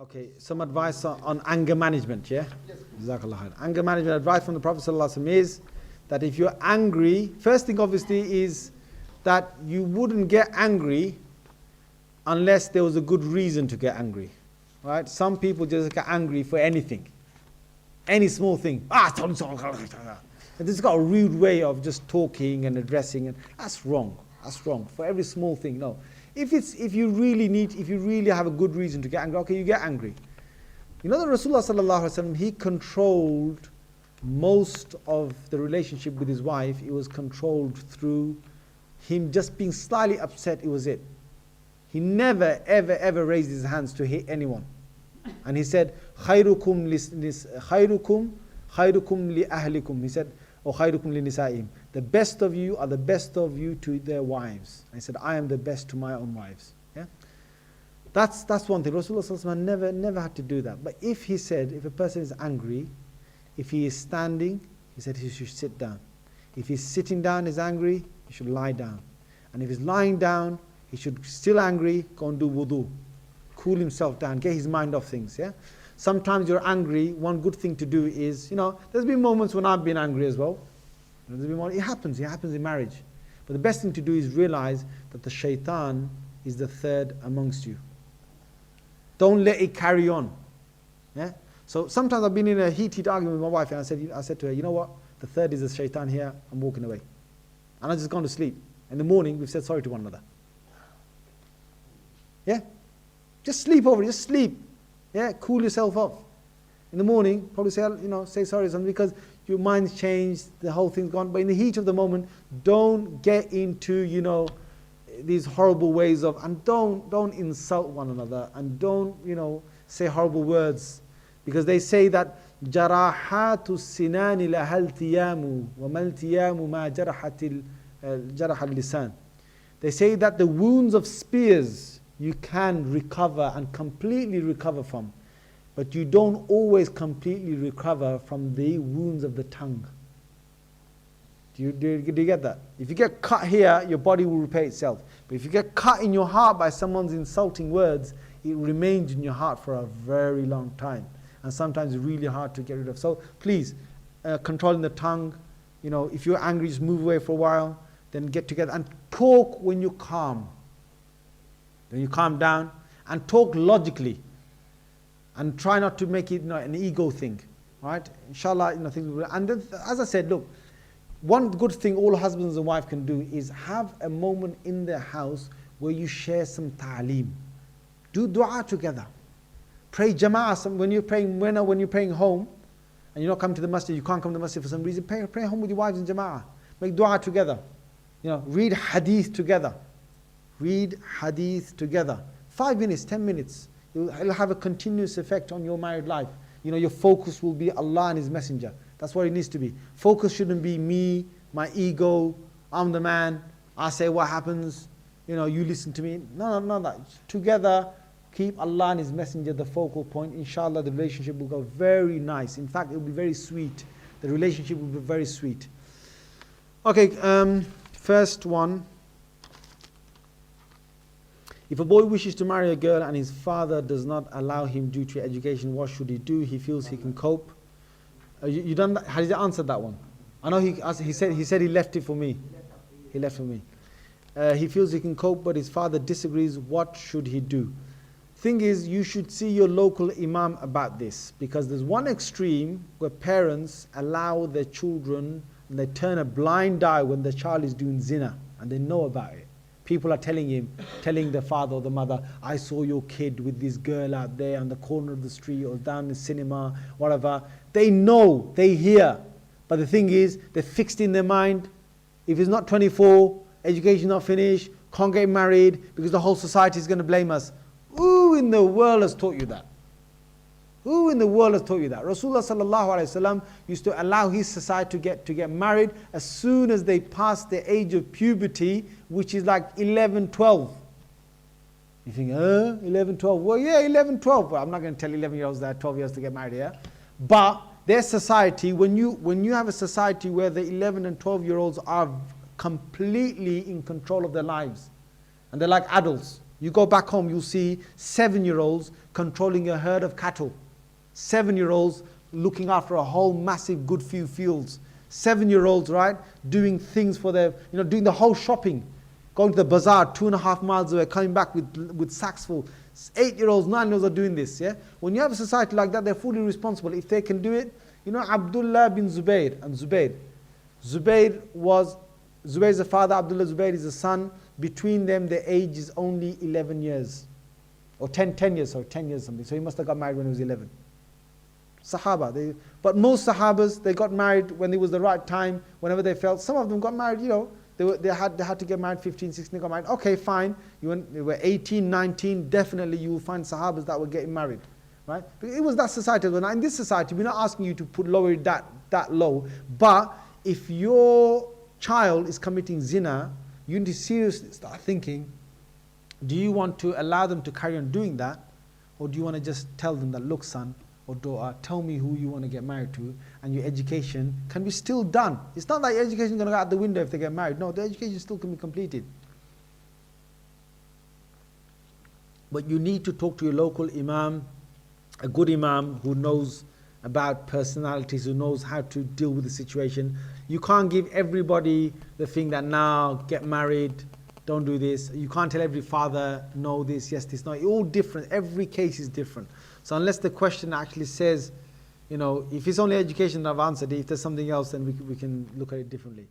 Okay, some advice on anger management, yeah? Yes. Jazakallah khair. Anger management advice from the Prophet ﷺ is that if you're angry, first thing obviously is that you wouldn't get angry unless there was a good reason to get angry, right? Some people just get angry for anything, any small thing. And this has got a rude way of just talking and addressing, and that's wrong. That's wrong. For every small thing, no. If you really have a good reason to get angry, okay, you get angry. You know that Rasulullah sallallahu alaihi wasallam, he controlled most of the relationship with his wife. It was controlled through him just being slightly upset. It was it. He never ever raised his hands to hit anyone. And he said, "Khayrukum li ahlikum." He said, "O khayrukum li nisa'im." The best of you are the best of you to their wives. I said, I am the best to my own wives. Yeah, that's one thing. Rasulullah sallallahu alaihi wasallam never had to do that. But if he said, if a person is angry, if he is standing, he said he should sit down. If he's sitting down, is angry, he should lie down. And if he's lying down, he should still angry, go and do wudu, cool himself down, get his mind off things. Yeah. Sometimes you're angry. One good thing to do is, there's been moments when I've been angry as well. It happens in marriage. But the best thing to do is realize that the shaitan is the third amongst you. Don't let it carry on. Yeah? So sometimes I've been in a heated argument with my wife, and I said to her, you know what? The third is the shaitan here, I'm walking away. And I just gone to sleep. In the morning, we've said sorry to one another. Yeah? Just sleep over it, just sleep. Yeah? Cool yourself off. In the morning, probably say sorry or something, because your mind's changed, the whole thing's gone. But in the heat of the moment, don't get into, these horrible ways of, and don't insult one another, and don't, say horrible words. Because they say that, جَرَاحَاتُ السِّنَانِ لَهَا الْتِيَامُ وَمَا الْتِيَامُ مَا جَرَحَ اللِّسَانِ. They say that the wounds of spears you can recover and completely recover from. But you don't always completely recover from the wounds of the tongue. Do you get that? If you get cut here, your body will repair itself. But if you get cut in your heart by someone's insulting words, it remains in your heart for a very long time. And sometimes it's really hard to get rid of. So please, controlling the tongue. If you're angry, just move away for a while. Then get together and talk when you're calm. Then you calm down and talk logically. And try not to make it an ego thing, right? Inshallah, things will. And then, as I said, look, one good thing all husbands and wives can do is have a moment in their house where you share some ta'aleem. Do dua together. Pray jama'ah. When you're praying home, and you're not coming to the masjid, you can't come to the masjid for some reason, pray home with your wives in jama'ah. Make dua together. Read hadith together. Read hadith together. 5 minutes, 10 minutes. It'll have a continuous effect on your married life. Your focus will be Allah and His Messenger. That's what it needs to be. Focus shouldn't be me, my ego, I'm the man, I say what happens, you listen to me. No, that. Together, keep Allah and His Messenger the focal point. Inshallah, the relationship will go very nice. In fact, it will be very sweet. The relationship will be very sweet. Okay, first one. If a boy wishes to marry a girl and his father does not allow him due to education, what should he do? He feels he can cope. You done that? Has he answered that one? I know he said he left it for me. He left for me. He feels he can cope, but his father disagrees. What should he do? Thing is, you should see your local imam about this, because there's one extreme where parents allow their children and they turn a blind eye when the child is doing zina and they know about it. People are telling the father or the mother, I saw your kid with this girl out there on the corner of the street or down in the cinema, whatever. They know, they hear. But the thing is, they're fixed in their mind. If he's not 24, education not finished, can't get married, because the whole society is going to blame us. Who in the world has taught you that? Who in the world has taught you that? Rasulullah sallallahu alaihi wasallam used to allow his society to get married as soon as they passed the age of puberty, which is like 11, 12. You think, 11, 12? Well, yeah, 11, 12. Well, I'm not going to tell 11-year-olds that 12 years to get married here. But their society, when you have a society where the 11 and 12-year-olds are completely in control of their lives, and they're like adults, You go back home, you'll see 7-year-olds controlling a herd of cattle. 7-year-olds looking after a whole massive good few fields. 7-year-olds, right, doing things for their, doing the whole shopping. Going to the bazaar 2.5 miles away, coming back with sacks full. 8-year-olds, 9-year-olds are doing this, yeah? When you have a society like that, they're fully responsible. If they can do it, Abdullah bin Zubayr and Zubayr. Zubayr's the father, Abdullah Zubayr is the son. Between them, the age is only 11 years. Or 10 years something. So he must have got married when he was 11. Sahaba. But most Sahabas, they got married when it was the right time, whenever they felt. Some of them got married, they had to get married 15, 16, they got married. Okay, fine. They were 18, 19, definitely you will find Sahabas that were getting married. Right? Because it was that society. Now in this society, we're not asking you to lower it that low. But if your child is committing zina, you need to seriously start thinking, do you want to allow them to carry on doing that? Or do you want to just tell them that, look son or daughter, tell me who you want to get married to, and your education can be still done. It's not that your education is going to go out the window if they get married. No, the education still can be completed. But you need to talk to your local imam, a good imam who knows about personalities, who knows how to deal with the situation. You can't give everybody the thing that now get married, don't do this. You can't tell every father, no this, yes this, no. It's all different. Every case is different. So unless the question actually says, if it's only education, I've answered it. If there's something else, then we can look at it differently.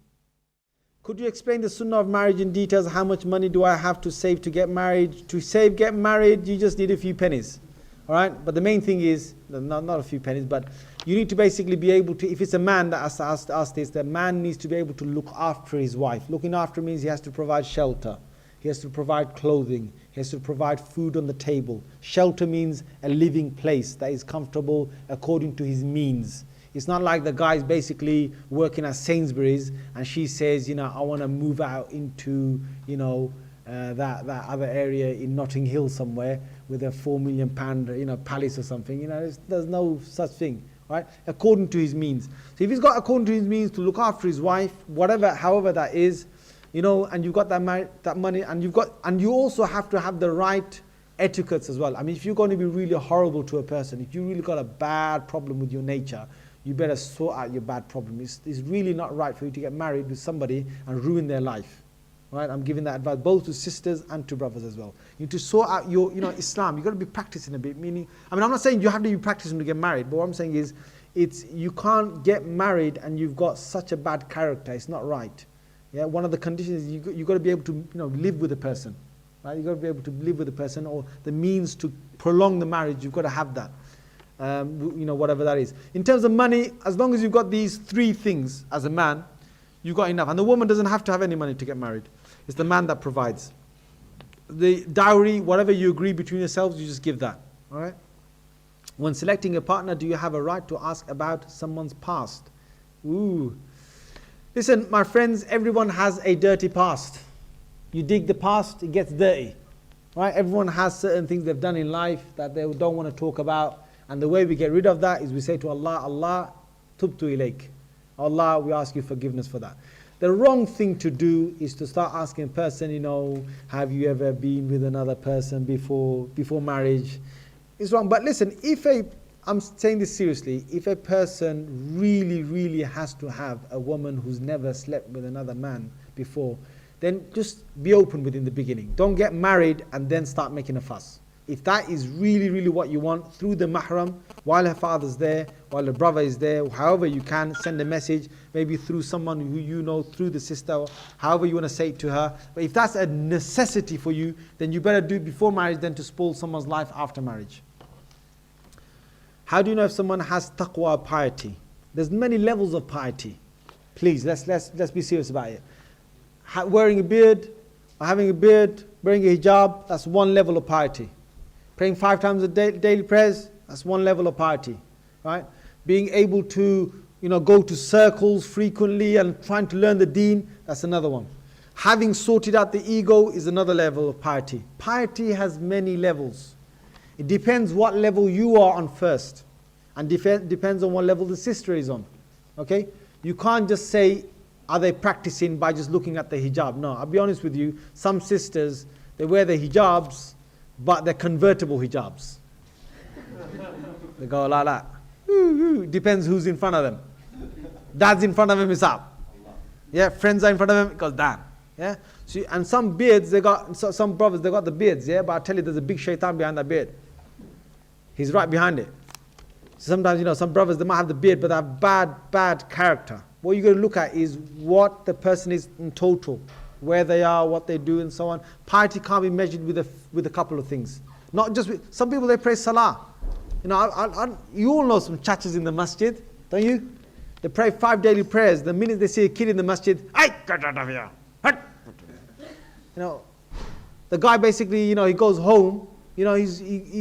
Could you explain the sunnah of marriage in details? How much money do I have to save to get married? To get married, you just need a few pennies. All right? But the main thing is, not a few pennies, but you need to basically be able to, if it's a man that has to ask this, the man needs to be able to look after his wife. Looking after means he has to provide shelter. He has to provide clothing. He has to provide food on the table. Shelter means a living place that is comfortable according to his means. It's not like the guy's basically working at Sainsbury's and she says, I want to move out into, that other area in Notting Hill somewhere with a £4 million palace or something. There's no such thing, right? According to his means. So if he's got according to his means to look after his wife, however that is, and you've got that money, and you also have to have the right etiquettes as well. I mean, if you're going to be really horrible to a person, if you really got a bad problem with your nature, you better sort out your bad problem. It's really not right for you to get married with somebody and ruin their life. Right? I'm giving that advice both to sisters and to brothers as well. You need to sort out your, Islam. You've got to be practicing a bit. I'm not saying you have to be practicing to get married, but what I'm saying is, you can't get married and you've got such a bad character. It's not right. Yeah, one of the conditions is you've got to be able to live with a person. Right? You've got to be able to live with a person, or the means to prolong the marriage, you've got to have that. Whatever that is. In terms of money, as long as you've got these 3 things as a man, you've got enough. And the woman doesn't have to have any money to get married. It's the man that provides. The dowry, whatever you agree between yourselves, you just give that. All right? When selecting a partner, do you have a right to ask about someone's past? Ooh. Listen, my friends, everyone has a dirty past. You dig the past, it gets dirty. Right? Everyone has certain things they've done in life that they don't want to talk about. And the way we get rid of that is we say to Allah, Allah, tubtu ilayk. Allah, we ask you forgiveness for that. The wrong thing to do is to start asking a person, have you ever been with another person before marriage? It's wrong. But listen, I'm saying this seriously, if a person really, really has to have a woman who's never slept with another man before, then just be open within the beginning. Don't get married and then start making a fuss. If that is really, really what you want, through the mahram, while her father's there, while the brother is there, however you can, send a message, maybe through someone who through the sister, however you want to say it to her. But if that's a necessity for you, then you better do it before marriage than to spoil someone's life after marriage. How do you know if someone has taqwa or piety? There's many levels of piety. Please, let's be serious about it. Wearing a beard, or having a beard, wearing a hijab, that's one level of piety. Praying 5 times a day, daily prayers, that's one level of piety, right? Being able to, go to circles frequently and trying to learn the Deen, that's another one. Having sorted out the ego is another level of piety. Piety has many levels. It depends what level you are on first, and depends on what level the sister is on. Okay? You can't just say, are they practicing by just looking at the hijab? No, I'll be honest with you, some sisters, they wear their hijabs, but they're convertible hijabs. They go like that. Depends who's in front of them. Dad's in front of him, it's up. Yeah, friends are in front of him, it goes down. Yeah. So, and some beards, some brothers, they got the beards, yeah, but I tell you, there's a big shaitan behind that beard. He's right behind it. Sometimes, some brothers, they might have the beard, but they have bad character. What you're going to look at is what the person is in total, where they are, what they do, and so on. Piety can't be measured with a couple of things. Not just with, some people, they pray salah. You all know some chachas in the masjid, don't you? They pray 5 daily prayers. The minute they see a kid in the masjid, get out of here. The guy basically, he goes home. He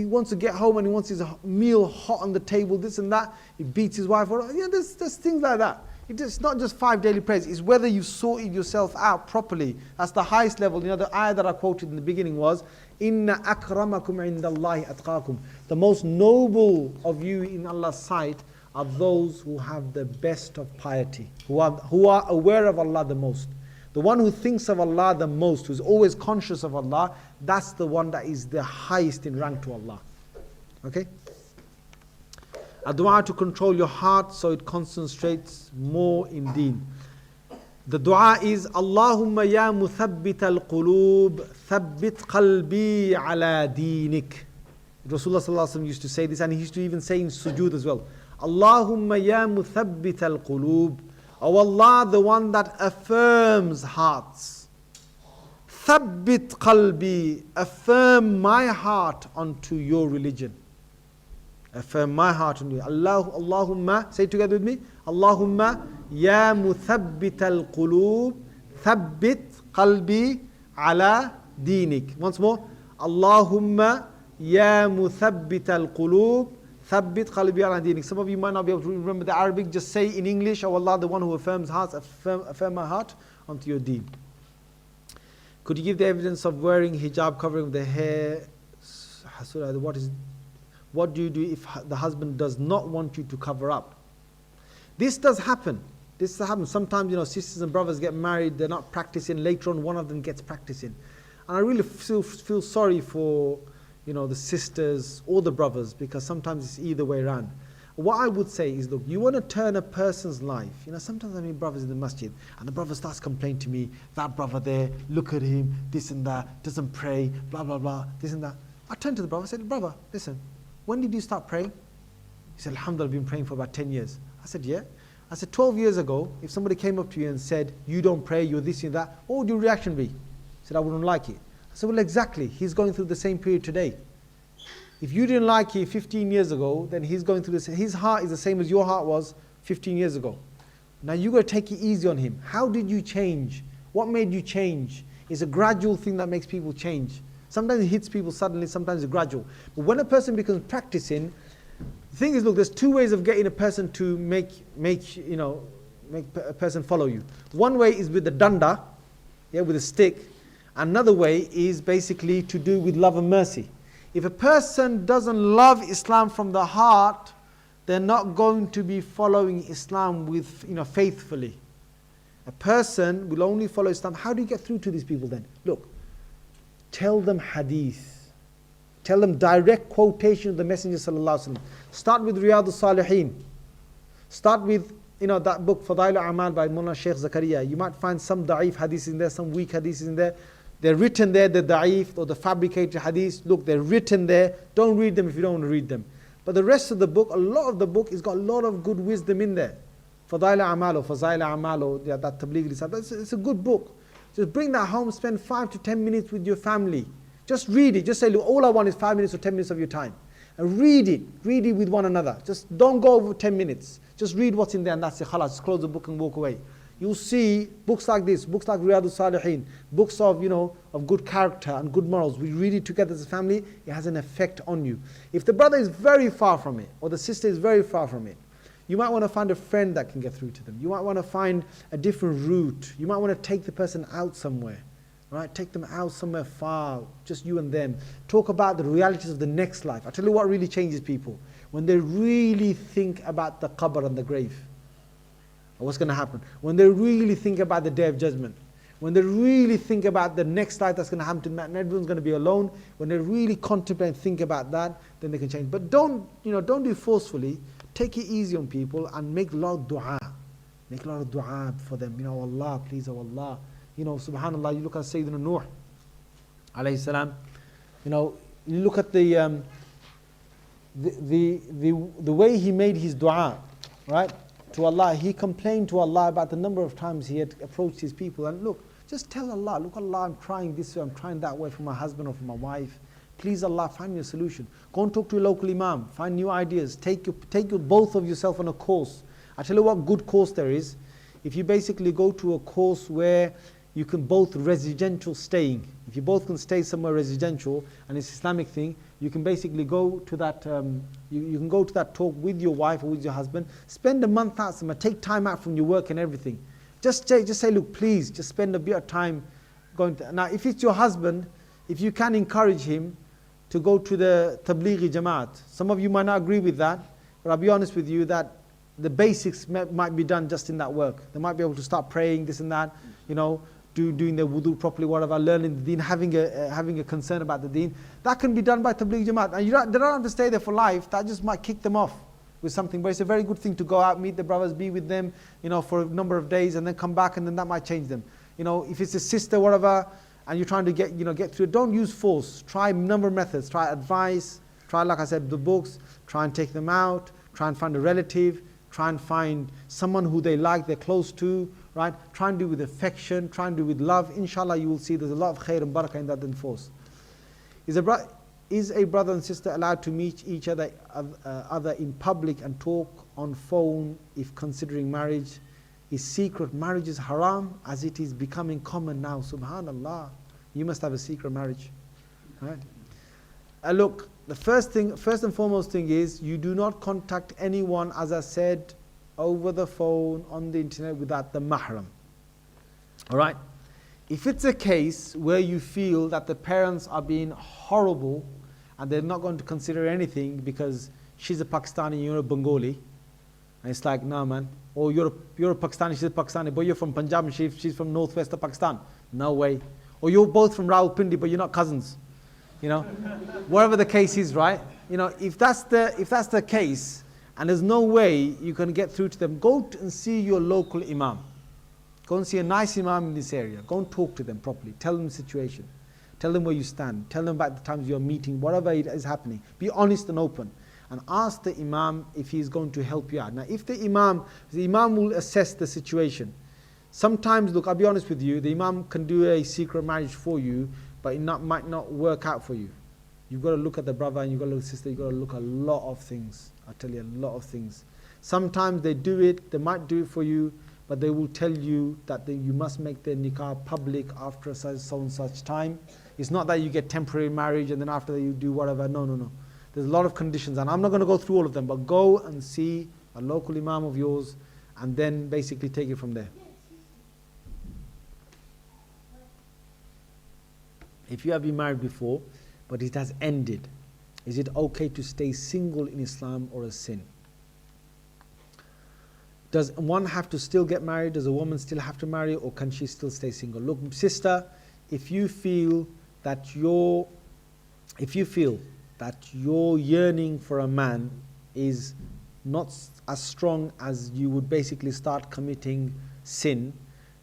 wants to get home and he wants his meal hot on the table, this and that. He beats his wife. There's things like that. It's not just 5 daily prayers. It's whether you sorted yourself out properly. That's the highest level. The ayah that I quoted in the beginning was, Inna akramakum indallahi atqakum. The most noble of you in Allah's sight are those who have the best of piety, who are aware of Allah the most. The one who thinks of Allah the most, who's always conscious of Allah, that's the one that is the highest in rank to Allah. Okay? A dua to control your heart so it concentrates more in deen. The dua is, Allahumma ya muthabbit al-qulub, thabbit qalbi ala deenik. Rasulullah sallallahu alaihi wasallam used to say this, and he used to even say in sujood as well. Allahumma ya muthabbit al-qulub. Oh Allah, the one that affirms hearts. Thabbit qalbi, affirm my heart onto your religion. Affirm my heart on you. Allahumma, say it together with me. Allahumma ya muthabbit al-qulub, thabbit qalbi ala deenik. Once more. Allahumma ya muthabbit al-qulub, thabbit qalbi ala deenik. Some of you might not be able to remember the Arabic. Just say in English, oh Allah, the one who affirms hearts, affirm my heart onto your deen. Could you give the evidence of wearing hijab, covering the hair? What do you do if the husband does not want you to cover up? This does happen. Sometimes, sisters and brothers get married, they're not practicing. Later on, one of them gets practicing. And I really feel sorry for, the sisters or the brothers, because sometimes it's either way around. What I would say is, look, you want to turn a person's life. Sometimes I meet brothers in the masjid, and the brother starts complaining to me, that brother there, look at him, this and that, doesn't pray, blah, blah, blah, this and that. I turned to the brother, I said, brother, listen, when did you start praying? He said, Alhamdulillah, I've been praying for about 10 years. I said, yeah. I said, 12 years ago, if somebody came up to you and said, you don't pray, you're this and that, what would your reaction be? He said, I wouldn't like it. I said, well, exactly. He's going through the same period today. If you didn't like it 15 years ago, then he's going through this. His heart is the same as your heart was 15 years ago. Now you've got to take it easy on him. How did you change? What made you change? It's a gradual thing that makes people change. Sometimes it hits people suddenly, sometimes it's gradual. But when a person becomes practicing, the thing is, look, there's two ways of getting a person to make a person follow you. One way is with the danda, with a stick. Another way is basically to do with love and mercy. If a person doesn't love Islam from the heart, they're not going to be following Islam faithfully. A person will only follow Islam. How do you get through to these people then? Look, tell them hadith. Tell them direct quotation of the Messenger sallallahu alaihi wasallam. Start with Riyadus Salihin. Start with that book Fadail Amal by Mullah Shaykh Zakaria. You might find some da'if hadiths in there, some weak hadiths in there. They're written there, the da'if or the fabricated hadiths. Look, they're written there. Don't read them if you don't want to read them. But the rest of the book, a lot of the book, has got a lot of good wisdom in there. Fadail Amal or Fazail Amal or that Tabligh Risal. It's a good book. Just bring that home, spend 5 to 10 minutes with your family. Just read it. Just say, look, all I want is 5 minutes or 10 minutes of your time. And read it. Read it with one another. Just don't go over 10 minutes. Just read what's in there and that's it. Khalas, just close the book and walk away. You'll see books like this, books like Riyadus Salihin, books of good character and good morals. We read it together as a family, it has an effect on you. If the brother is very far from it, or the sister is very far from it, you might want to find a friend that can get through to them. You might want to find a different route. You might want to take the person out somewhere. Right? Take them out somewhere far, just you and them. Talk about the realities of the next life. I tell you what really changes people. When they really think about the qabr and the grave. What's going to happen? When they really think about the Day of Judgment. when they really think about the next life that's going to happen to them, and everyone's going to be alone, when they really contemplate and think about that, then they can change. But don't do it forcefully. Take it easy on people and make a lot of dua. Make a lot of dua for them. Allah, please, oh Allah. Subhanallah, you look at Sayyidina Nuh, alayhi salam. You look at the way he made his dua, right, to Allah. He complained to Allah about the number of times he had approached his people. And look, just tell Allah, look Allah, I'm trying this way, I'm trying that way for my husband or for my wife. Please Allah, find me a solution. Go and talk to a local imam, find new ideas. Take both of yourself on a course. I tell you what good course there is. If you basically go to a course where you can both residential staying. If you both can stay somewhere residential and it's Islamic thing, you can basically go to that, you can go to that talk with your wife or with your husband. Spend a month out somewhere, take time out from your work and everything. Just say, look, please, just spend a bit of time going to. Now, if it's your husband, if you can encourage him to go to the Tablighi Jamaat. Some of you might not agree with that, but I'll be honest with you that the basics might be done just in that work. They might be able to start praying, this and that, doing their wudu properly, whatever, learning the deen, having a concern about the deen. That can be done by Tablighi Jamaat. And they don't have to stay there for life. That just might kick them off with something. But it's a very good thing to go out, meet the brothers, be with them, for a number of days, and then come back, and then that might change them. If it's a sister, whatever, and you're trying to get through it, don't use force. Try a number of methods. Try advice. Try, like I said, the books. Try and take them out. Try and find a relative. Try and find someone who they like, they're close to, right? Try and do it with affection. Try and do it with love. Inshallah, you will see there's a lot of khair and barakah in that than force. Is a brother and sister allowed to meet each other in public and talk on phone if considering marriage? Is secret marriage is haram as it is becoming common now? Subhanallah. You must have a secret marriage, right? Look, the first and foremost thing is you do not contact anyone, as I said, over the phone, on the internet, without the mahram. All right? If it's a case where you feel that the parents are being horrible and they're not going to consider anything because she's a Pakistani, you're a Bengali, and it's like, no man, or you're a Pakistani, she's a Pakistani, but you're from Punjab and she's from northwest of Pakistan. No way. Or you're both from Rawalpindi, but you're not cousins. Whatever the case is, right? If that's the case, and there's no way you can get through to them, go and see your local imam. Go and see a nice imam in this area. Go and talk to them properly. Tell them the situation. Tell them where you stand. Tell them about the times you're meeting, whatever it is happening. Be honest and open. And ask the imam if he's going to help you out. Now, if the imam will assess the situation. Sometimes, look, I'll be honest with you, the imam can do a secret marriage for you, but it might not work out for you. You've got to look at the brother and you've got to look at the sister, you've got to look at a lot of things. I tell you, a lot of things. Sometimes they do it, they might do it for you, but they will tell you that you must make their nikah public after so and such time. It's not that you get temporary marriage and then after that you do whatever. No. There's a lot of conditions, and I'm not going to go through all of them, but go and see a local imam of yours and then basically take it from there. If you have been married before, but it has ended, is it okay to stay single in Islam or a sin? Does one have to still get married? Does a woman still have to marry, or can she still stay single? Look, sister, if you feel that your yearning for a man is not as strong as you would basically start committing sin,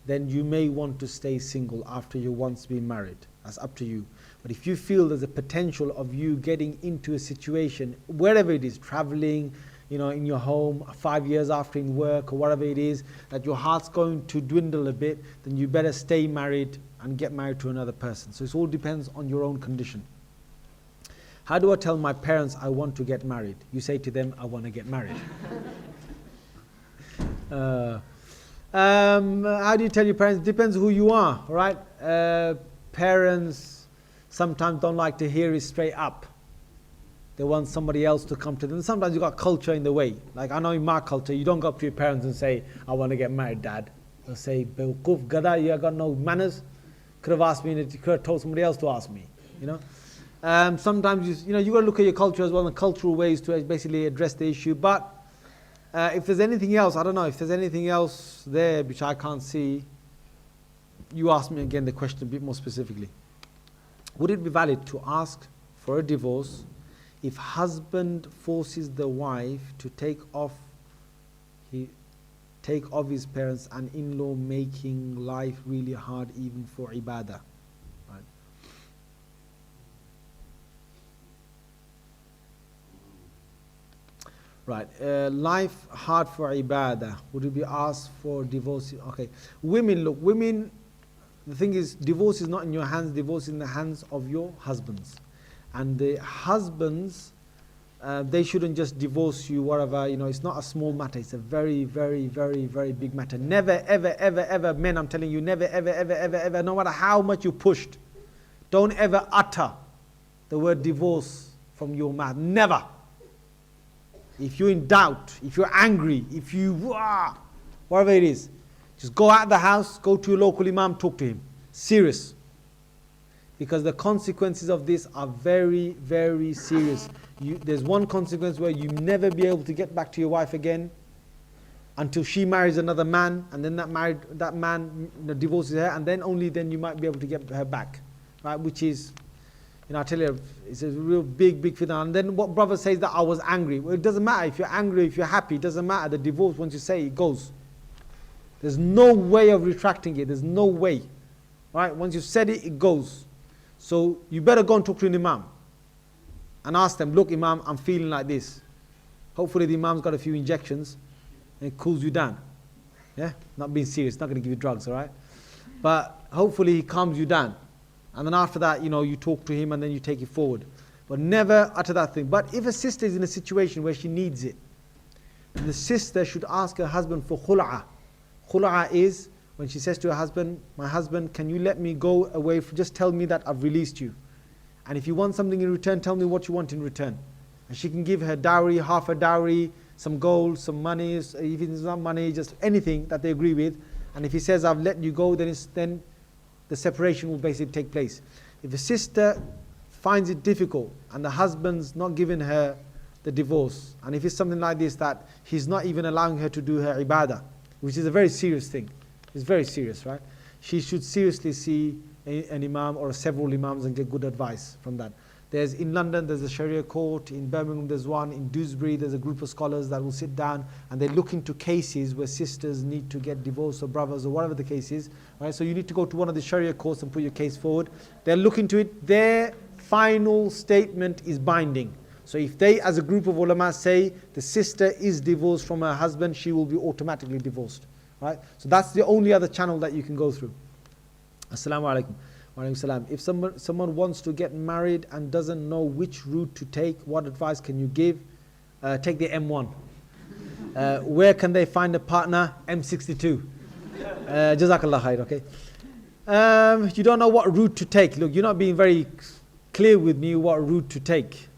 then you may want to stay single after you once been married. That's up to you. But if you feel there's a potential of you getting into a situation, wherever it is, traveling, in your home, 5 years after in work or whatever it is, that your heart's going to dwindle a bit, then you better stay married and get married to another person. So it all depends on your own condition. How do I tell my parents I want to get married? You say to them, I want to get married. How do you tell your parents? It depends who you are, right? Parents sometimes don't like to hear it straight up. They want somebody else to come to them. Sometimes you've got culture in the way. Like I know in my culture, you don't go up to your parents and say, I want to get married, Dad. They'll say, Bewkuf Gada, you got no manners. Could have asked me, and you could have told somebody else to ask me. Sometimes you got to look at your culture as well, and cultural ways to basically address the issue. But if there's anything else, I don't know, if there's anything else there which I can't see, you asked me again the question a bit more specifically. Would it be valid to ask for a divorce if husband forces the wife to take off his parents and in-law, making life really hard even for ibadah? Right. Life hard for ibadah. Would it be asked for divorce? Okay. Women, look, women, the thing is, divorce is not in your hands, divorce is in the hands of your husbands. And the husbands, they shouldn't just divorce you, whatever, it's not a small matter, it's a very, very, very, very big matter. Never, ever, ever, ever, men, I'm telling you, never, ever, ever, ever, ever, no matter how much you pushed, don't ever utter the word divorce from your mouth. Never. If you're in doubt, if you're angry, if you, whatever it is, just go out of the house, go to your local imam, talk to him. Serious. Because the consequences of this are very, very serious. There's one consequence where you never be able to get back to your wife again until she marries another man, and then that man divorces her, and then only then you might be able to get her back. Right? Which is, I tell you, it's a real big, big fitna. And then what brother says that I was angry. Well, it doesn't matter if you're angry, if you're happy, it doesn't matter. The divorce, once you say it, goes. There's no way of retracting it. There's no way. Right? Once you've said it, it goes. So you better go and talk to an imam and ask them, look, imam, I'm feeling like this. Hopefully the imam's got a few injections and it cools you down. Yeah? Not being serious, not going to give you drugs, all right? But hopefully he calms you down. And then after that, you talk to him and then you take it forward. But never utter that thing. But if a sister is in a situation where she needs it, the sister should ask her husband for khul'ah. Khul'ah is when she says to her husband, my husband, can you let me go away? Just tell me that I've released you. And if you want something in return, tell me what you want in return. And she can give her dowry, half a dowry, some gold, some money, even if it's not money, just anything that they agree with. And if he says, I've let you go, then the separation will basically take place. If a sister finds it difficult and the husband's not giving her the divorce, and if it's something like this that he's not even allowing her to do her ibadah, which is a very serious thing, it's very serious, right? She should seriously see an imam or several imams and get good advice from that. In London, there's a Sharia court. In Birmingham, there's one. In Dewsbury, there's a group of scholars that will sit down and they look into cases where sisters need to get divorced, or brothers, or whatever the case is. Right? So you need to go to one of the Sharia courts and put your case forward. They'll look into it. Their final statement is binding. So if they, as a group of ulama, say the sister is divorced from her husband, she will be automatically divorced. Right? So that's the only other channel that you can go through. Assalamu alaikum. Wa alaikum salam. If someone wants to get married and doesn't know which route to take, what advice can you give? Take the M1. Where can they find a partner? M62. Jazakallah khair, okay? You don't know what route to take. Look, you're not being very clear with me what route to take.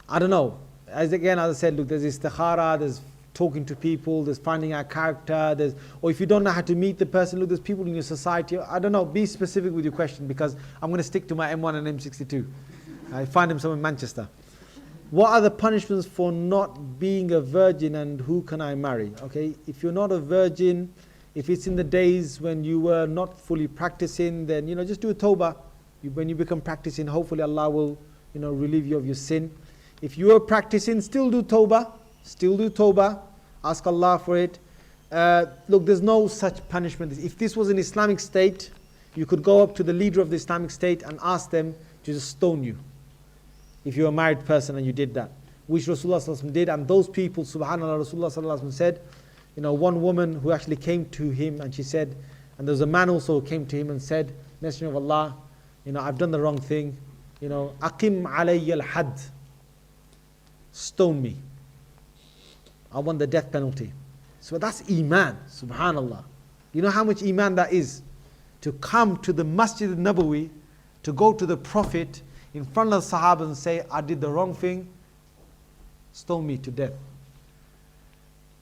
I don't know. As I said, look, there's istikhara, there's talking to people, there's finding out character, or if you don't know how to meet the person, look, there's people in your society. I don't know, be specific with your question, because I'm going to stick to my M1 and M62. I find them somewhere in Manchester. What are the punishments for not being a virgin, and who can I marry? Okay, if you're not a virgin, if it's in the days when you were not fully practicing, then just do a tawbah. When you become practicing, hopefully Allah will relieve you of your sin. If you are practicing, still do tawbah. Still do tawbah, ask Allah for it. Look, there's no such punishment. If this was an Islamic state, you could go up to the leader of the Islamic state and ask them to just stone you. If you're a married person and you did that, which Rasulullah sallallahu alaihi wasallam did, and those people, subhanAllah, Rasulullah sallallahu alaihi wasallam said, one woman who actually came to him and she said, and there was a man also who came to him and said, Messenger of Allah, I've done the wrong thing, aqim alayya al-had, stone me. I want the death penalty. So that's Iman, subhanallah. You know how much Iman that is? To come to the Masjid al-Nabawi, to go to the Prophet in front of the Sahaba and say, I did the wrong thing, stone me to death.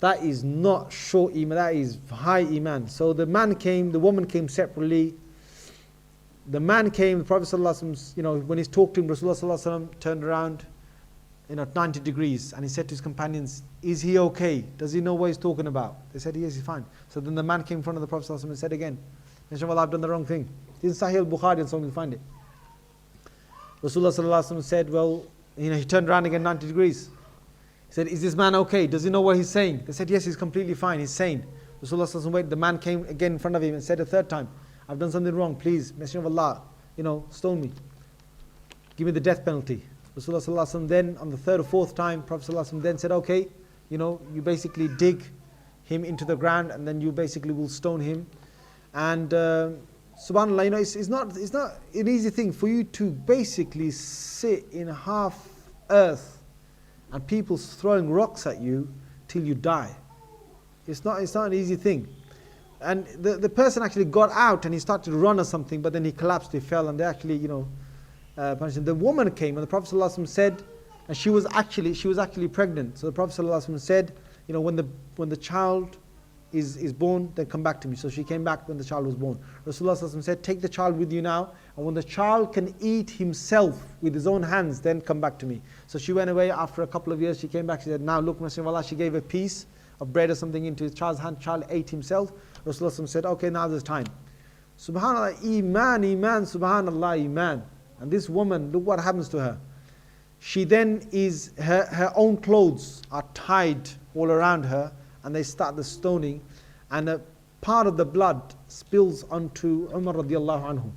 That is not short Iman, that is high Iman. So the woman came separately. The man came, the Prophet sallallahu alaihi wasallam, when he's talked to him, Rasulullah sallallahu alaihi wasallam turned around, 90 degrees, and he said to his companions, is he okay? Does he know what he's talking about? They said, yes, he's fine. So then the man came in front of the Prophet ﷺ and said again, Messenger of Allah, I've done the wrong thing. It's in Sahih al-Bukhari and so we'll find it. Rasulullah sallallahu alaihi wasallam said, well, he turned around again 90 degrees. He said, is this man okay? Does he know what he's saying? They said, yes, he's completely fine. He's sane. Rasulullah sallallahu alaihi wasallam waited. The man came again in front of him and said a third time, I've done something wrong. Please, Messenger of Allah, stone me. Give me the death penalty. Rasulullah sallallahu alaihi wasallam then, on the third or fourth time, Prophet sallallahu alaihi wasallam then said, okay, you basically dig him into the ground and then you basically will stone him. And subhanAllah, it's not an easy thing for you to basically sit in half earth and people throwing rocks at you till you die. It's not an easy thing. And the person actually got out and he started to run or something, but then he collapsed, he fell, and they actually, punished him. The woman came and the Prophet ﷺ said, and she was actually pregnant. So the Prophet ﷺ said, when the child is born, then come back to me. So she came back when the child was born. Rasulullah ﷺ said, take the child with you now, and when the child can eat himself with his own hands, then come back to me. So she went away. After a couple of years, she came back. She said, now look, Messenger of Allah, she gave a piece of bread or something into his child's hand. Child ate himself. Rasulullah ﷺ said, okay, now there's time. Subhanallah, iman, subhanallah, iman. And this woman, look what happens to her. She then her own clothes are tied all around her, and they start the stoning, and a part of the blood spills onto Umar radiallahu anhu.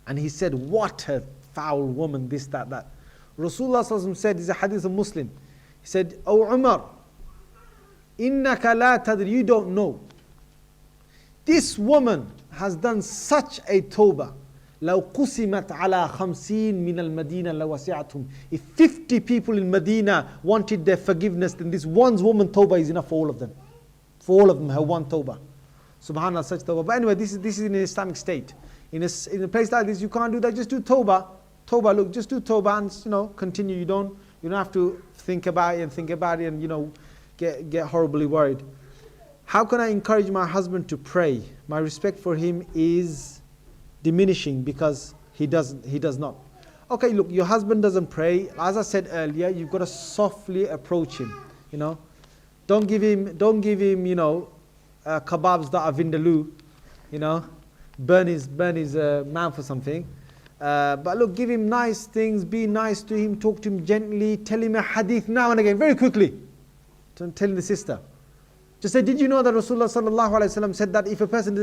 And he said, what a foul woman, this, that. Rasulullah sallallahu alaihi wasallam said, this is a hadith of Muslim. He said, O Umar, innaka la tadri, you don't know. This woman has done such a tawbah. لو قسمت على 50 من المدينة لوسعتهم. If 50 people in Medina wanted their forgiveness, then this one woman tawbah is enough for all of them. For all of them, her one tawbah. Subhanallah, such tawbah. But anyway, this is in an Islamic state. In a place like this, you can't do that. Just do tawbah. Tawbah, look, just do tawbah and continue. You don't have to think about it and get horribly worried. How can I encourage my husband to pray? My respect for him is diminishing because he does not. Okay, look, your husband doesn't pray. As I said earlier, you've got to softly approach him. Don't give him kebabs that are vindaloo. Burn his mouth or something. But look, give him nice things. Be nice to him. Talk to him gently. Tell him a hadith now and again, very quickly. Don't tell the sister. Just say, did you know that Rasulullah sallallahu alaihi wasallam said that if a person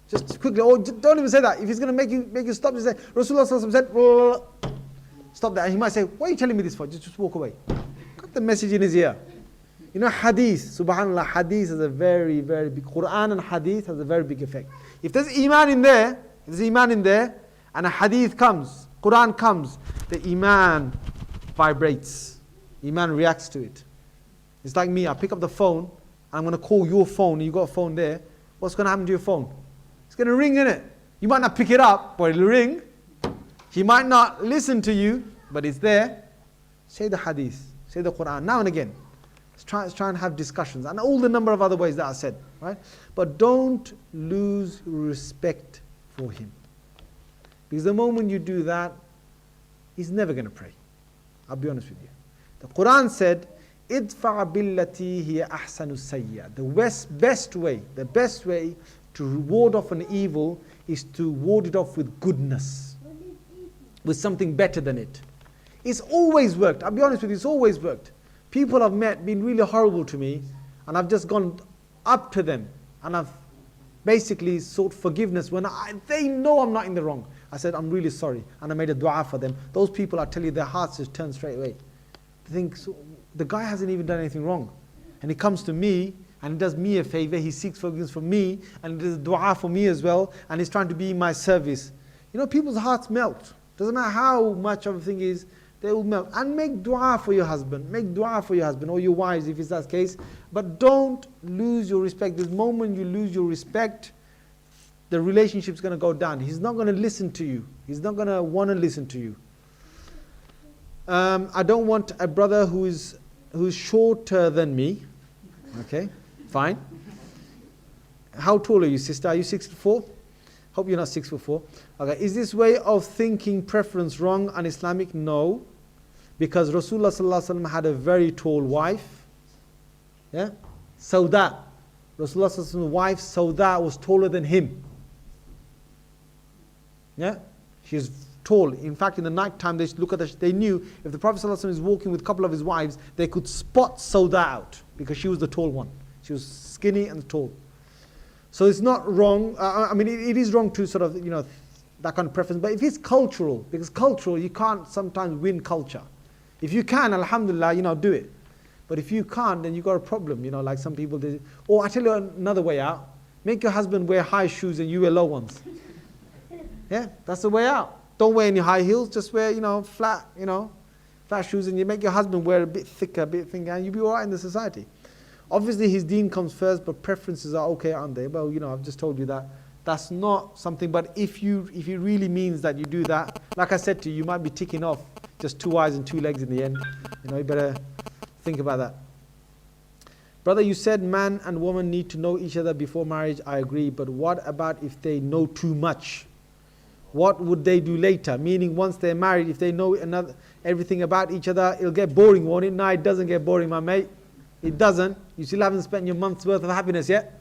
just quickly, or don't even say that. If he's going to make you stop, just say, Rasulullah sallallahu alaihi wasallam said, stop that. And he might say, why are you telling me this for? Just walk away. Got the message in his ear. Hadith, subhanAllah, hadith has a very, very big, Qur'an and hadith has a very big effect. If there's iman in there, and a hadith comes, Qur'an comes, the iman vibrates. Iman reacts to it. It's like me, I pick up the phone, I'm going to call your phone, and you got a phone there. What's going to happen to your phone? It's going to ring, innit? You might not pick it up, but it'll ring. He might not listen to you, but it's there. Say the hadith, say the Qur'an, now and again. Let's try and have discussions, and all the number of other ways that I said, right? But don't lose respect for him. Because the moment you do that, he's never going to pray. I'll be honest with you. The Qur'an said, idfa billati hiya ahsanu sayya. The best way to ward off an evil is to ward it off with goodness, with something better than it. It's always worked. I'll be honest with you, it's always worked. People I've met been really horrible to me, and I've just gone up to them and I've basically sought forgiveness when they know I'm not in the wrong. I said, I'm really sorry, and I made a dua for them. Those people, I tell you, their hearts just turn straight away. They think, so, the guy hasn't even done anything wrong, and he comes to me and he does me a favor, he seeks forgiveness from me, and he does dua for me as well, and he's trying to be in my service. People's hearts melt. Doesn't matter how much of a thing is, they will melt. And make dua for your husband. Make dua for your husband or your wives if it's that case. But don't lose your respect. The moment you lose your respect, the relationship's going to go down. He's not going to listen to you. He's not going to want to listen to you. I don't want a brother who's shorter than me. Okay, fine. How tall are you, sister? Are you 6'4"? Hope you're not 6'4". Okay, is this way of thinking preference wrong and Islamic? No. Because Rasulullah sallallahu alaihi wasallam had a very tall wife. Yeah? Sauda. Rasulullah's wife Sauda was taller than him. Yeah? She's tall. In fact, in the night time, they look at they knew if the Prophet ﷺ is walking with a couple of his wives, they could spot Sauda out because she was the tall one. She was skinny and tall. So it's not wrong. I mean, it is wrong to sort of, that kind of preference. But if it's cultural, because cultural, you can't sometimes win culture. If you can, alhamdulillah, do it. But if you can't, then you've got a problem, like some people do. Or I tell you another way out. Make your husband wear high shoes and you wear low ones. Yeah, that's the way out. Don't wear any high heels, just wear, flat shoes, and you make your husband wear a bit thicker, and you'll be all right in the society. Obviously, his deen comes first, but preferences are okay, aren't they? Well, I've just told you that. That's not something, but if it really means that you do that, like I said to you, you might be ticking off just 2 eyes and 2 legs in the end. You better think about that. Brother, you said man and woman need to know each other before marriage. I agree, but what about if they know too much? What would they do later? Meaning, once they're married, if they know everything about each other, it'll get boring, won't it? No, it doesn't get boring, my mate. It doesn't. You still haven't spent your month's worth of happiness yet.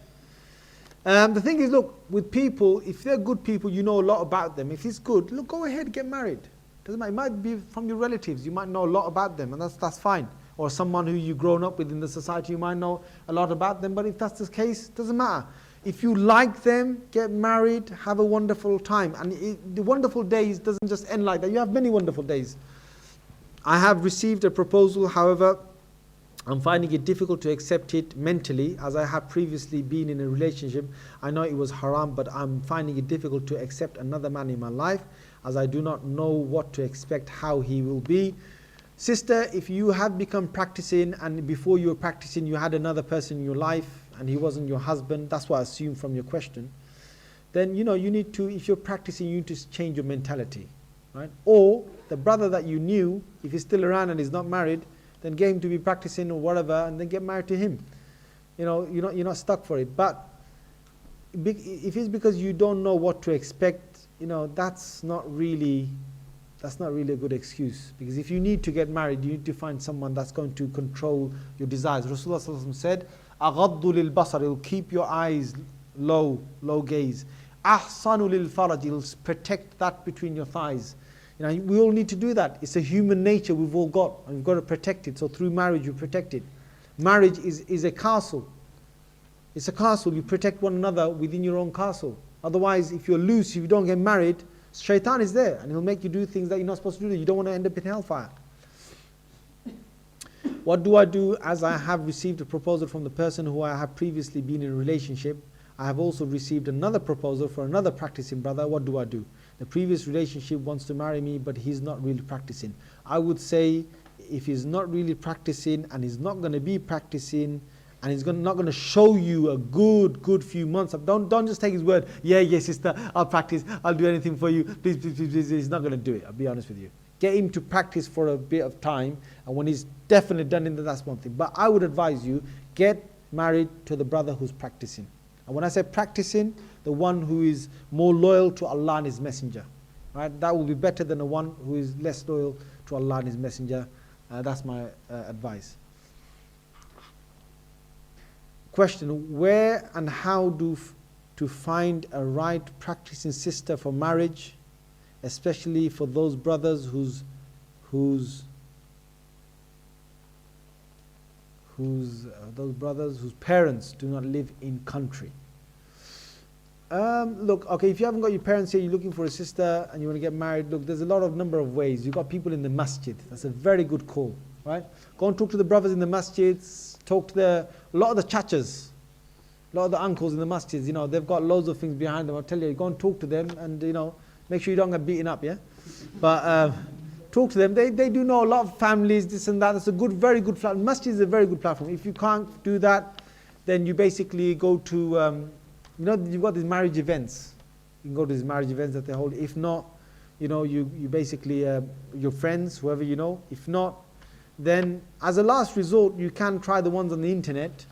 The thing is, look, with people, if they're good people, you know a lot about them. If it's good, look, go ahead, get married. Doesn't matter. It might be from your relatives. You might know a lot about them, and that's fine. Or someone who you've grown up with in the society, you might know a lot about them. But if that's the case, it doesn't matter. If you like them, get married, have a wonderful time. And the wonderful days doesn't just end like that. You have many wonderful days. I have received a proposal, however, I'm finding it difficult to accept it mentally, as I have previously been in a relationship. I know it was haram, but I'm finding it difficult to accept another man in my life, as I do not know what to expect, how he will be. Sister, if you have become practicing, and before you were practicing you had another person in your life, and he wasn't your husband, that's what I assume from your question, then you need to, if you're practicing, you need to change your mentality, right? Or the brother that you knew, if he's still around and he's not married, then get him to be practicing or whatever, and then get married to him. You're not stuck for it. But if it's because you don't know what to expect, that's not really a good excuse. Because if you need to get married, you need to find someone that's going to control your desires. Rasulullah ﷺ said, أَغَضُّ لِلْبَصَرِ, it'll keep your eyes low gaze. أَحْصَنُ لِلْفَرَجِ, it'll protect that between your thighs. We all need to do that. It's a human nature we've all got, and we've got to protect it. So through marriage, you protect it. Marriage is a castle. It's a castle. You protect one another within your own castle. Otherwise, if you're loose, if you don't get married, shaitan is there, and he'll make you do things that you're not supposed to do. You don't want to end up in hellfire. What do I do, as I have received a proposal from the person who I have previously been in a relationship? I have also received another proposal for another practicing brother. What do I do? The previous relationship wants to marry me, but he's not really practicing. I would say, if he's not really practicing, and he's not going to be practicing, and he's not going to show you a good few months of, don't just take his word, yeah, sister, I'll practice, I'll do anything for you, please. He's not going to do it, I'll be honest with you. Get him to practice for a bit of time, and when he's definitely done it, that's one thing. But I would advise you, get married to the brother who's practicing. And when I say practicing, the one who is more loyal to Allah and His Messenger. Right? That will be better than the one who is less loyal to Allah and His Messenger. That's my advice. Question, where and how to find a right practicing sister for marriage, especially for those brothers whose parents do not live in country. Look, okay, if you haven't got your parents here, you're looking for a sister and you want to get married, look, there's a lot of number of ways. You've got people in the masjid. That's a very good call, right? Go and talk to the brothers in the masjids, talk to a lot of the chachas, a lot of the uncles in the masjids, they've got loads of things behind them. I'll tell you, go and talk to them and, make sure you don't get beaten up, yeah? But talk to them. They do know a lot of families, this and that. That's a very good platform. Masjid is a very good platform. If you can't do that, then you basically go to, you've got these marriage events. You can go to these marriage events that they hold. If not, you basically, your friends, whoever you know. If not, then as a last resort, you can try the ones on the internet.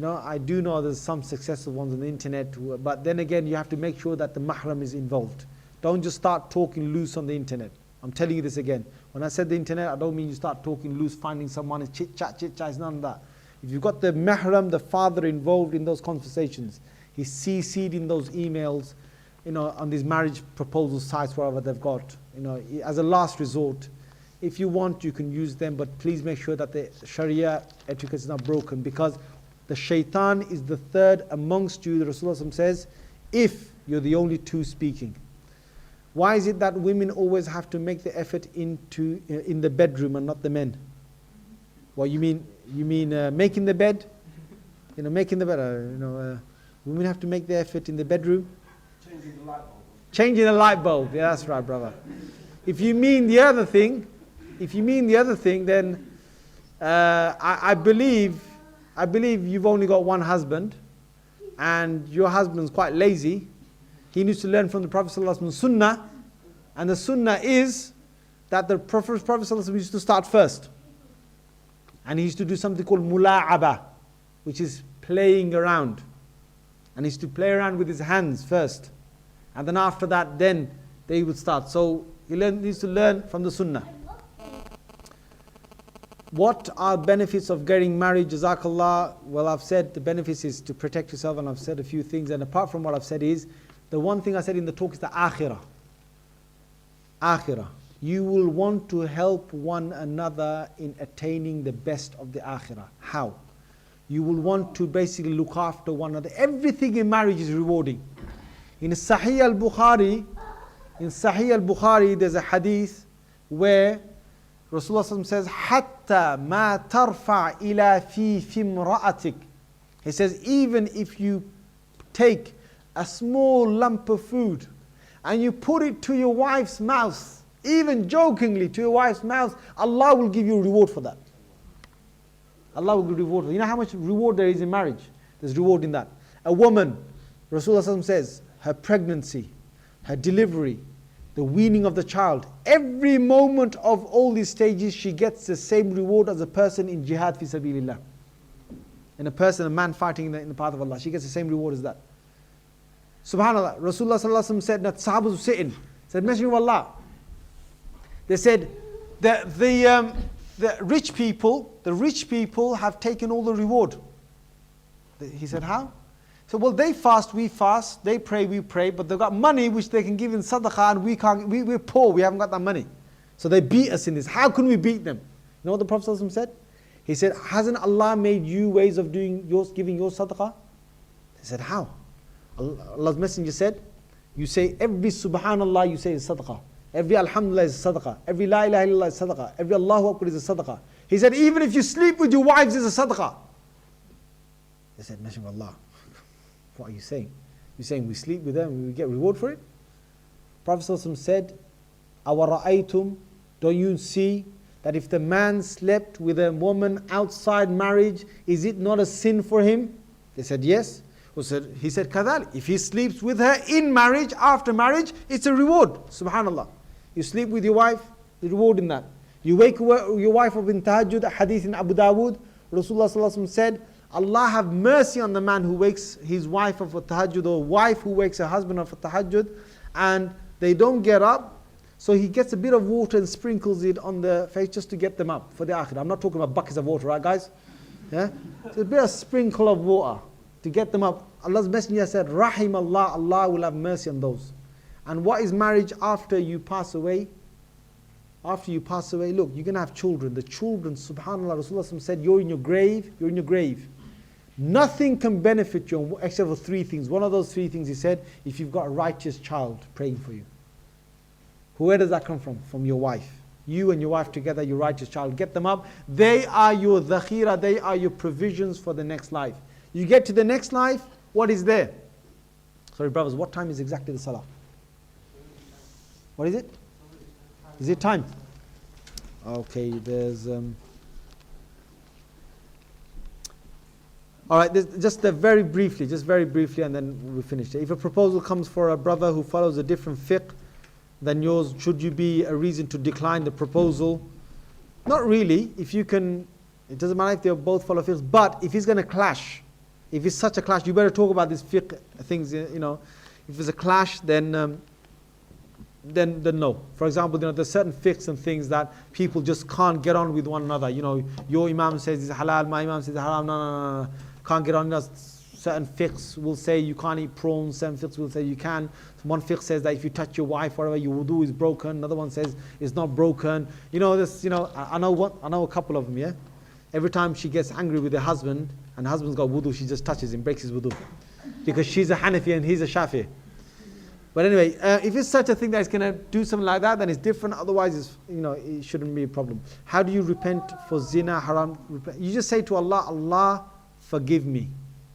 I do know there's some successful ones on the internet, but then again, you have to make sure that the mahram is involved. Don't just start talking loose on the internet. I'm telling you this again. When I said the internet, I don't mean you start talking loose, finding someone and chit chat, it's none of that. If you've got the mahram, the father involved in those conversations, he's CC'd in those emails, on these marriage proposal sites, wherever they've got, as a last resort. If you want, you can use them, but please make sure that the Sharia etiquette is not broken, because the shaitan is the third amongst you, the Rasulullah says, if you're the only two speaking. Why is it that women always have to make the effort in the bedroom and not the men? Well, you mean making the bed? Making the bed. Women have to make the effort in the bedroom. Changing the light bulb. Changing the light bulb. Yeah, that's right, brother. If you mean the other thing, then I believe you've only got one husband, and your husband's quite lazy. He needs to learn from the Prophet ﷺ Sunnah, and the Sunnah is that the Prophet ﷺ used to start first, and he used to do something called mula'aba, which is playing around, and he used to play around with his hands first, and then after that, then they would start. So he needs to learn from the Sunnah. What are benefits of getting married? Jazakallah. Well, I've said the benefits is to protect yourself, and I've said a few things, and apart from what I've said is, the one thing I said in the talk is the akhirah. Akhirah. You will want to help one another in attaining the best of the akhirah. How? You will want to basically look after one another. Everything in marriage is rewarding. In Sahih al-Bukhari, there's a hadith where Rasulullah says, "Hatta ma tarfa ila fi imra'atik." He says, even if you take a small lump of food and you put it to your wife's mouth, even jokingly to your wife's mouth, Allah will give you a reward for that. Allah will give you reward for that. You know how much reward there is in marriage? There's reward in that. A woman, Rasulullah says, her pregnancy, her delivery, the weaning of the child, every moment of all these stages, she gets the same reward as a person in jihad fi sabilillah. And a man fighting in the path of Allah, she gets the same reward as that. Subhanallah, Rasulullah said that Sahabas were sitting, said, Messenger of Allah, they said, the rich people have taken all the reward. He said, how? So, well, they fast, we fast, they pray, we pray, but they've got money which they can give in sadaqah, and we're poor, we haven't got that money. So they beat us in this. How can we beat them? You know what the Prophet ﷺ said? He said, hasn't Allah made you ways of giving your sadaqah? He said, how? Allah's Messenger said, you say every subhanallah you say is sadaqah. Every alhamdulillah is sadaqah. Every la ilaha illallah is sadaqah. Every Allahu Akbar is a sadaqah. He said, even if you sleep with your wives is a sadaqah. They said, Messenger of Allah, what are you saying? You're saying we sleep with them and we get reward for it? Prophet ﷺ said, أَوَرَأَيْتُمْ, don't you see that if the man slept with a woman outside marriage, is it not a sin for him? They said, yes. He said, كَذَلِكَ, if he sleeps with her in marriage, after marriage, it's a reward. Subhanallah. You sleep with your wife, the reward in that. You wake your wife up in tahajjud, a hadith in Abu Dawood, Rasulullah said, Allah have mercy on the man who wakes his wife up for tahajjud, or wife who wakes her husband up for tahajjud, and they don't get up, so he gets a bit of water and sprinkles it on the face just to get them up for the akhirah. I'm not talking about buckets of water, right guys? Yeah? So a bit of sprinkle of water to get them up. Allah's Messenger said, Rahim Allah, Allah will have mercy on those. And what is marriage after you pass away? After you pass away, look, you're going to have children. The children, subhanAllah, Rasulullah said, you're in your grave. Nothing can benefit you except for three things. One of those three things, he said, if you've got a righteous child praying for you. Where does that come from? From your wife. You and your wife together, your righteous child. Get them up. They are your dhakhira, they are your provisions for the next life. You get to the next life, what is there? Sorry brothers, what time is exactly the salah? What is it? Is it time? Okay, there's... Alright, just very briefly, and then we finish. If a proposal comes for a brother who follows a different fiqh than yours, should you be a reason to decline the proposal? Not really. If you can, it doesn't matter if they both follow fiqh, but if it's going to clash, if it's such a clash, you better talk about these fiqh things, you know. If it's a clash, then then no. For example, there's certain fiqhs and things that people just can't get on with one another. Your imam says it's halal, my imam says it's haram. No. Can't get on. Certain fiqhs will say you can't eat prawns. Certain fiqhs will say you can. One fiqh says that if you touch your wife, whatever, your wudu is broken. Another one says it's not broken. I know a couple of them. Yeah. Every time she gets angry with her husband, and her husband's got wudu, she just touches him, breaks his wudu, because she's a Hanafi and he's a Shafi. But anyway, if it's such a thing that is going to do something like that, then it's different. Otherwise, it shouldn't be a problem. How do you repent for zina, haram? You just say to Allah, Allah, forgive me.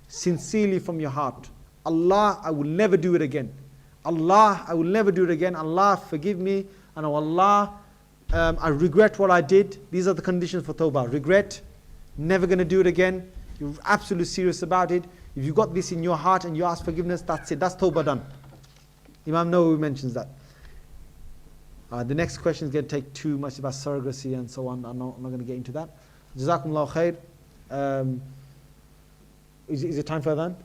Sincerely from your heart. Allah, I will never do it again. Allah, I will never do it again. Allah, forgive me. And Allah, I regret what I did. These are the conditions for tawbah. Regret, never going to do it again. You're absolutely serious about it. If you got this in your heart and you ask forgiveness, that's it. That's tawbah done. Imam Nawawi mentions that. The next question is going to take too much about surrogacy and so on. I'm not going to get into that. Jazakumullahu khair. Is it time for adhan?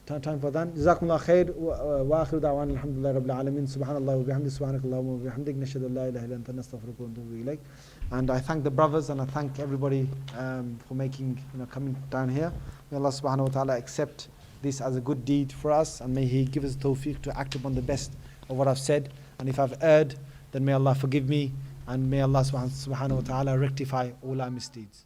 Time for adhan. Jazakumullahu khair. Wa akhiru da'wan alhamdulillah rabbil alameen. Subhanallah wa bihamdi. Subhanakallahumma wa bihamdik. Nashhadu an la ilaha illa anta nastaghfiruka wa natubu ilayk. And I thank the brothers and I thank everybody for coming down here. May Allah subhanahu wa ta'ala accept this as a good deed for us, and may He give us tawfiq to act upon the best of what I've said. And if I've erred, then may Allah forgive me, and may Allah subhanahu wa ta'ala rectify all our misdeeds.